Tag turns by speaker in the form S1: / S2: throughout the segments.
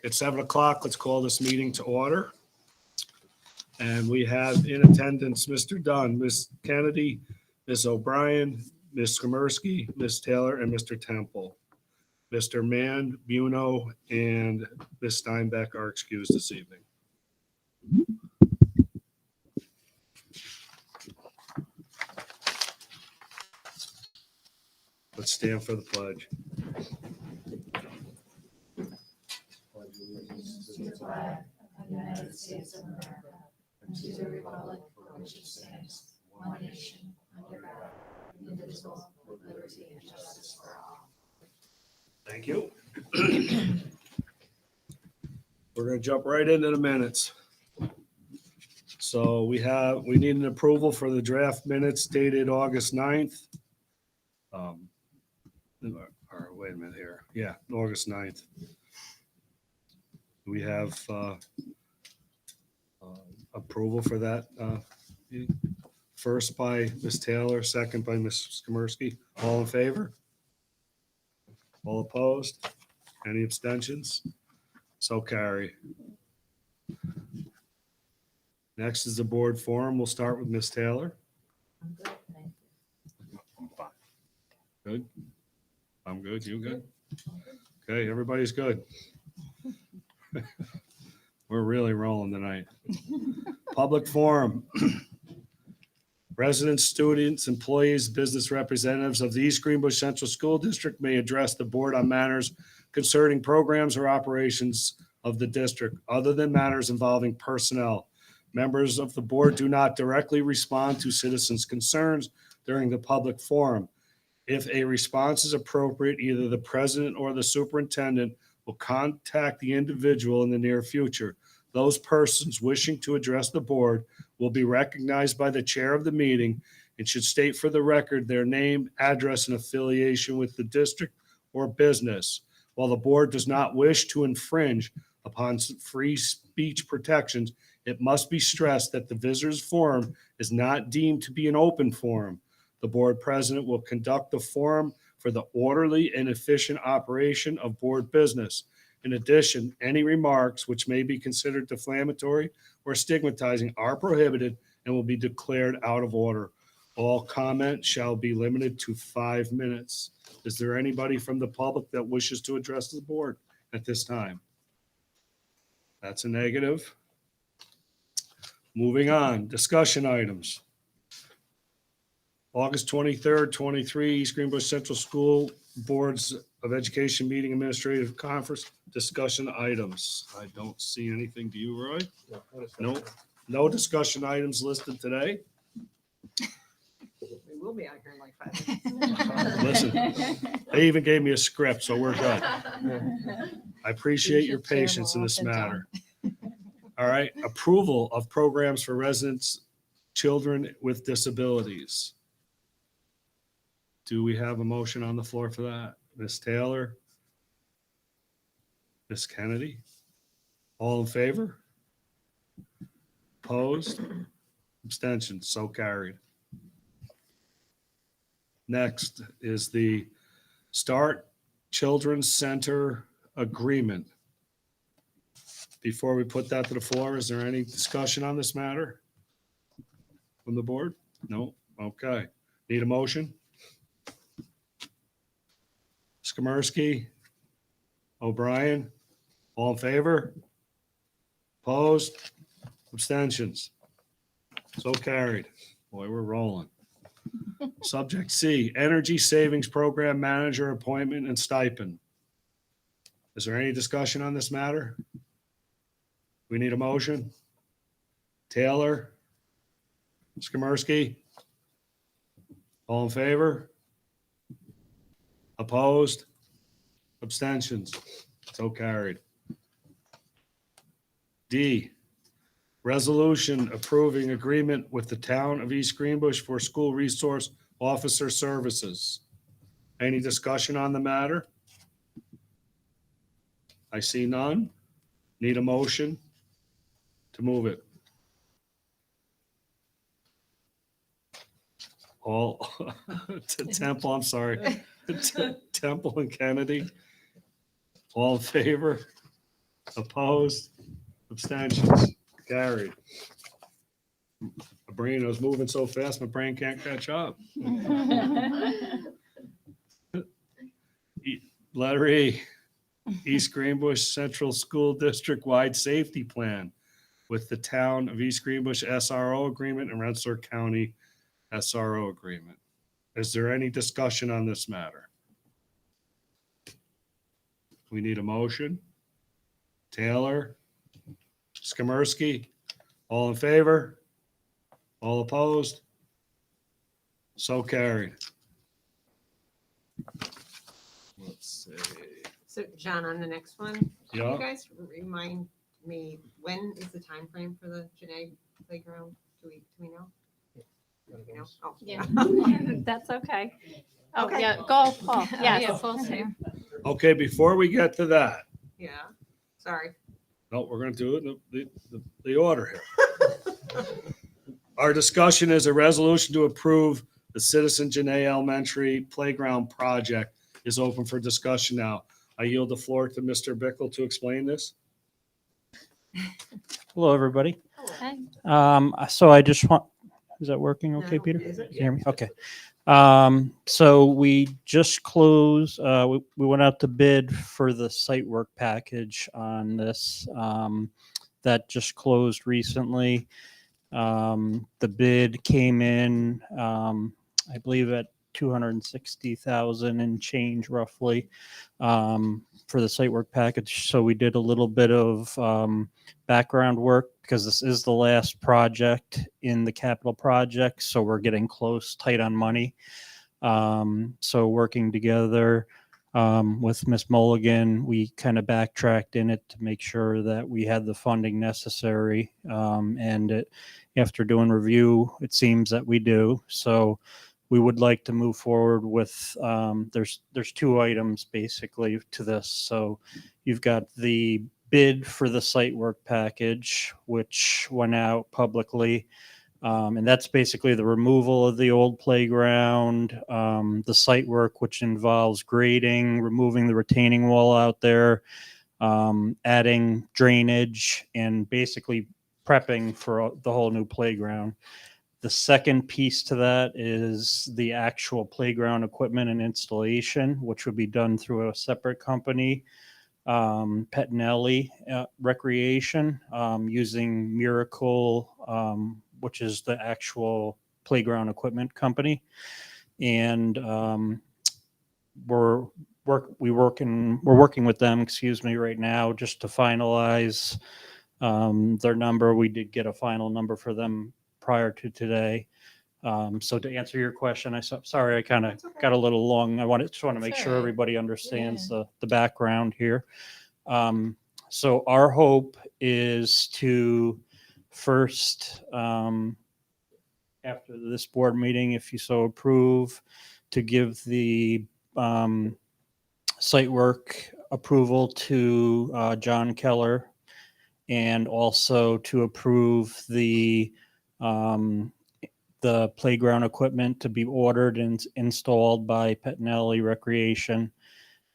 S1: It's 7 o'clock. Let's call this meeting to order. And we have in attendance Mr. Dunn, Ms. Kennedy, Ms. O'Brien, Ms. Skomersky, Ms. Taylor, and Mr. Temple. Mr. Mann, Buno, and Ms. Steinbeck are excused this evening. Let's stand for the pledge.
S2: To the flag of the United States of America, and to the republic for which it stands, one nation, under God, indivisible, with liberty and justice for all.
S1: Thank you. We're going to jump right into the minutes. So we need an approval for the draft minutes dated August 9th. Or wait a minute here. Yeah, August 9th. We have approval for that. First by Ms. Taylor, second by Ms. Skomersky. All in favor? All opposed? Any abstentions? So carry. Next is the board forum. We'll start with Ms. Taylor.
S2: I'm good, thank you.
S1: Good? I'm good. You good? Okay, everybody's good. We're really rolling tonight. Public forum. Residents, students, employees, business representatives of the East Greenbush Central School District may address the board on matters concerning programs or operations of the district, other than matters involving personnel. Members of the board do not directly respond to citizens' concerns during the public forum. If a response is appropriate, either the president or the superintendent will contact the individual in the near future. Those persons wishing to address the board will be recognized by the chair of the meeting and should state for the record their name, address, and affiliation with the district or business. While the board does not wish to infringe upon free speech protections, it must be stressed that the visitors forum is not deemed to be an open forum. The board president will conduct the forum for the orderly and efficient operation of board business. In addition, any remarks which may be considered defamatory or stigmatizing are prohibited and will be declared out of order. All comment shall be limited to 5 minutes. Is there anybody from the public that wishes to address the board at this time? That's a negative. Moving on, discussion items. August 23rd, 23, East Greenbush Central School Boards of Education Meeting Administrative Conference discussion items. I don't see anything. Do you, Roy? No discussion items listed today.
S3: We will be out here in like 5 minutes.
S1: Listen, they even gave me a script, so we're good. I appreciate your patience in this matter. All right, approval of programs for residents, children with disabilities. Do we have a motion on the floor for that? Ms. Taylor? Ms. Kennedy? All in favor? Opposed? Abstentions? So carried. Next is the Start Children's Center Agreement. Before we put that to the floor, is there any discussion on this matter from the board? No? Okay. Need a motion? Skomersky, O'Brien, all in favor? Opposed? Abstentions? So carried. Boy, we're rolling. Subject C, Energy Savings Program Manager Appointment and Stipend. Is there any discussion on this matter? We need a motion. Taylor, Skomersky, all in favor? Opposed? Abstentions? So carried. D, resolution approving agreement with the town of East Greenbush for school resource officer services. Any discussion on the matter? I see none. Need a motion to move it. All to Temple, I'm sorry. Temple and Kennedy. All in favor? Opposed? Abstentions? Carried. My brain was moving so fast, my brain can't catch up. Letter E, East Greenbush Central School District wide safety plan with the town of East Greenbush SRO agreement and Rensselaer County SRO agreement. Is there any discussion on this matter? We need a motion. Taylor, Skamersky, all in favor? All opposed? So carried. Let's see.
S3: So John, on the next one, can
S1: Yeah.
S3: you guys remind me, when is the time frame for the Janae playground? Do we know? Do we know? Oh,
S2: Yeah.
S4: That's okay. Oh,
S3: Okay.
S4: yeah, go, Paul.
S2: Yeah,
S4: Yes.
S2: full safe.
S1: Okay, before we get to that,
S3: Yeah, sorry.
S1: no, we're going to do it in the order here. Our discussion is a resolution to approve the Citizen Janae Elementary Playground Project is open for discussion now. I yield the floor to Mr. Bickle to explain this.
S5: Hello, everybody.
S4: Hi.
S5: So I just want, is that working okay,
S3: No,
S5: Peter?
S3: is it?
S5: Can you hear me? Okay. So we just closed, we went out to bid for the site work package on this. That just closed recently. The bid came in, I believe at 260,000 and change roughly, for the site work package. So we did a little bit of, background work because this is the last project in the capital project. So we're getting close, tight on money. So working together, with Miss Mulligan, we kind of backtracked in it to make sure that we had the funding necessary. After doing review, it seems that we do. So we would like to move forward with, there's two items basically to this. So you've got the bid for the site work package, which went out publicly. And that's basically the removal of the old playground, the site work, which involves grading, removing the retaining wall out there, adding drainage, and basically prepping for the whole new playground. The second piece to that is the actual playground equipment and installation, which would be done through a separate company, Pettinelli Recreation, using Miracle, which is the actual playground equipment company. And we're working with them, right now, just to finalize their number. We did get a final number for them prior to today. So to answer your question, sorry, I kind of
S3: That's okay.
S5: got a little long. Just want to make
S2: It's
S5: sure
S2: all right.
S5: everybody understands the background here. So our hope is to first, after this board meeting, if you so approve, to give the site work approval to John Keller, and also to approve the playground equipment to be ordered and installed by Pettinelli Recreation.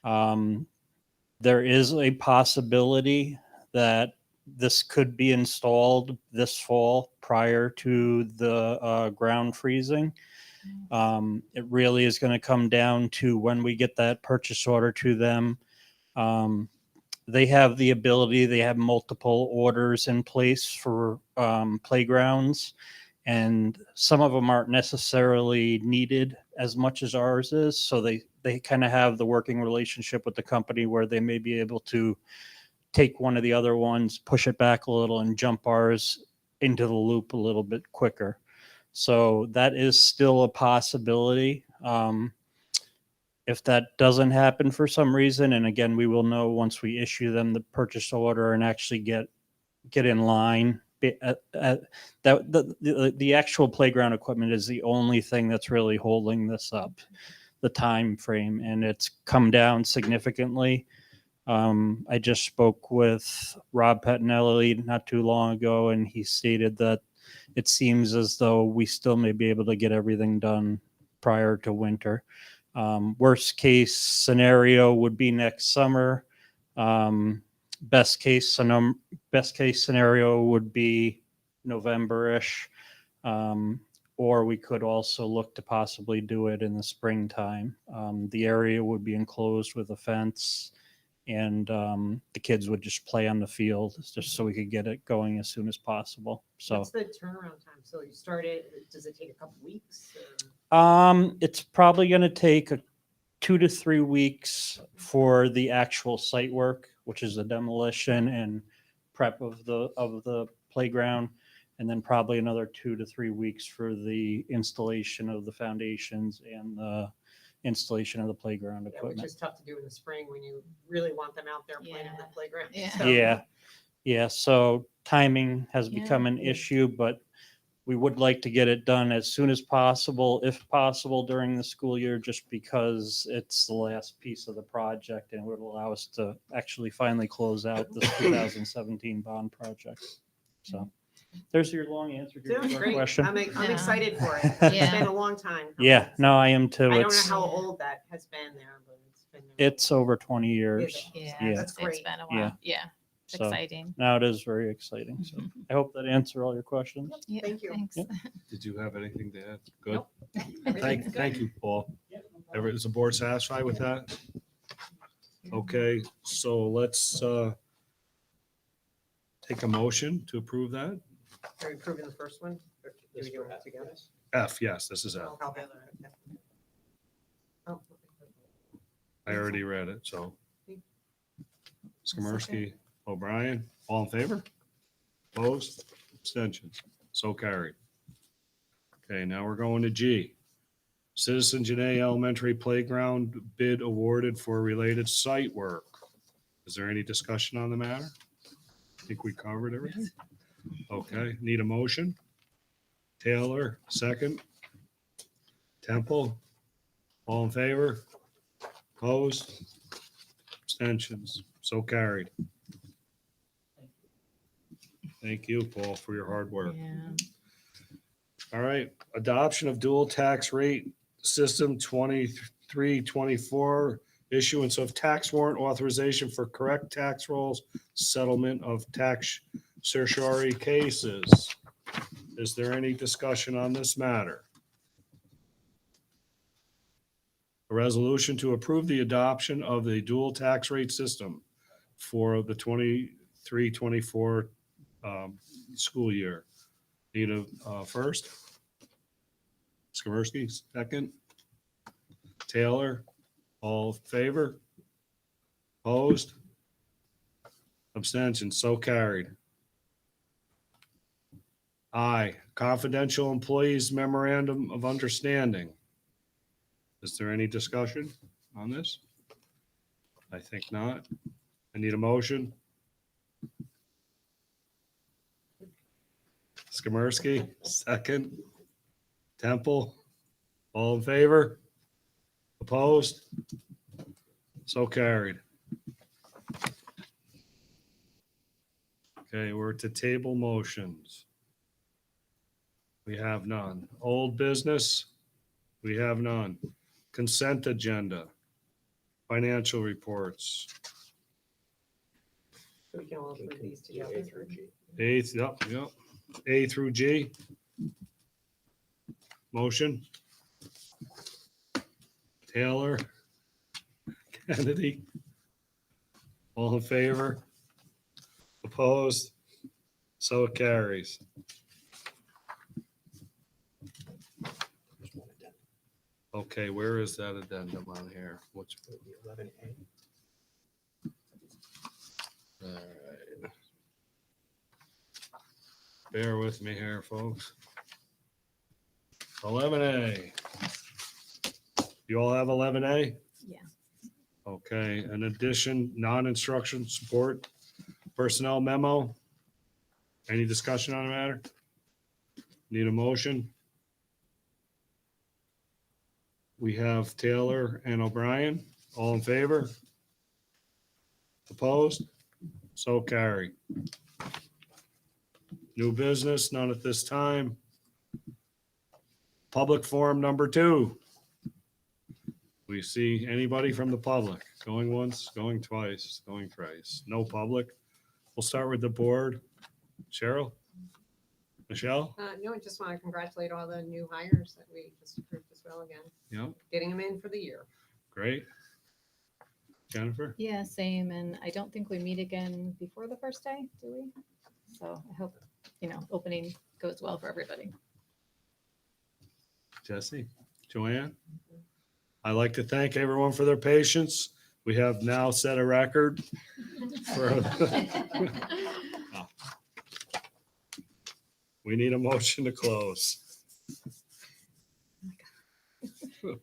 S5: There is a possibility that this could be installed this fall prior to the ground freezing. It really is going to come down to when we get that purchase order to them. They have the ability, they have multiple orders in place for playgrounds, and some of them aren't necessarily needed as much as ours is. So they kind of have the working relationship with the company where they may be able to take one of the other ones, push it back a little, and jump ours into the loop a little bit quicker. So that is still a possibility. If that doesn't happen for some reason, and again, we will know once we issue them the purchase order and actually get in line. The actual playground equipment is the only thing that's really holding this up, the time frame, and it's come down significantly. I just spoke with Rob Pettinelli not too long ago, and he stated that it seems as though we still may be able to get everything done prior to winter. Worst case scenario would be next summer. best case scenario would be November-ish. Or we could also look to possibly do it in the springtime. The area would be enclosed with a fence, and the kids would just play on the field, just so we could get it going as soon as possible. So
S3: What's the turnaround time? So you started, does it take a couple weeks? Or?
S5: it's probably going to take 2 to 3 weeks for the actual site work, which is the demolition and prep of the playground, and then probably another 2 to 3 weeks for the installation of the foundations and the installation of the playground
S3: Yeah, which
S5: equipment.
S3: is tough to do in the spring when you really want them out there playing in the playground.
S2: Yeah.
S3: So-
S5: Yeah. So timing has
S2: Yeah.
S5: become an issue, but we would like to get it done as soon as possible, if possible during the school year, just because it's the last piece of the project and it would allow us to actually finally close out this 2017 bond project. So there's your long answer to
S3: Sounds
S5: your
S3: great.
S5: question.
S3: I'm
S2: Yeah.
S3: excited for it. It's
S2: Yeah.
S3: been a long time.
S5: Yeah, no, I am too.
S3: I don't know
S5: It's
S3: how old that has been there, but it's been. there.
S5: it's over 20 years.
S3: Is it?
S2: Yeah,
S5: Yeah.
S3: That's
S2: it's
S3: great.
S2: been a
S5: Yeah.
S2: while. Yeah, it's
S5: So
S2: exciting.
S5: now it is very exciting. So I hope that answered all your questions.
S2: Yeah,
S3: Thank you.
S2: Thanks.
S5: Yep.
S1: Did you have anything to add? Good.
S3: Nope. Everything's
S1: Thank you, Paul. Is the board satisfied with that? Okay, so let's take a motion to approve that.
S3: Are we approving the first one? Or do we do it together?
S1: F, yes, this is F.
S3: Oh, okay. Oh,
S1: I already read it, so. Skamersky, O'Brien, all in favor? Opposed? Abstentions? So carried. Okay, now we're going to G. Citizen Janae Elementary Playground bid awarded for related site work. Is there any discussion on the matter? I think we covered everything. Okay, need a motion? Taylor, second. Temple, all in favor? Opposed? Abstentions? So carried. Thank you, Paul, for your hard work.
S2: Yeah.
S1: All right, adoption of dual tax rate system 23-24, issuance of tax warrant authorization for correct tax rolls, settlement of tax certiorari cases. Is there any discussion on this matter? A resolution to approve the adoption of the dual tax rate system for the 23-24 school year. Need a first? Skamersky, second. Taylor, all in favor? Opposed? Abstention, so carried. I, confidential employees memorandum of understanding. Is there any discussion on this? I think not. I need a motion. Skamersky, second. Temple, all in favor? Opposed? So carried. Okay, we're to table motions. We have none. Old business? We have none. Consent agenda? Financial reports?
S3: So we can all approve these together.
S1: Eighth, yep. A through G. Motion. Taylor. Kennedy. All in favor? Opposed? So it carries. Okay, where is that addendum on here? What's 11A? All right. Bear with me here, folks. 11A. You all have 11A?
S2: Yeah.
S1: Okay, in addition, non-instruction support personnel memo. Any discussion on the matter? Need a motion? We have Taylor and O'Brien. All in favor? Opposed? So carried. New business, none at this time. Public forum number 2. We see anybody from the public? Going once, going twice, going thrice. No public. We'll start with the board. Cheryl? Michelle?
S3: No, I just want to congratulate all the new hires that we just approved as well again,
S1: Yep,
S3: getting them in for the year.
S1: great. Jennifer?
S2: Yeah, same. And I don't think we meet again before the first day, do we? So I hope, opening goes well for everybody.
S1: Jesse? Joanne? I'd like to thank everyone for their patience. We have now set a record for. We need a motion to close.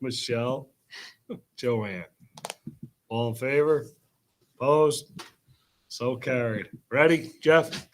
S1: Michelle? Joanne? All in favor? Opposed? So carried. Ready, Jeff?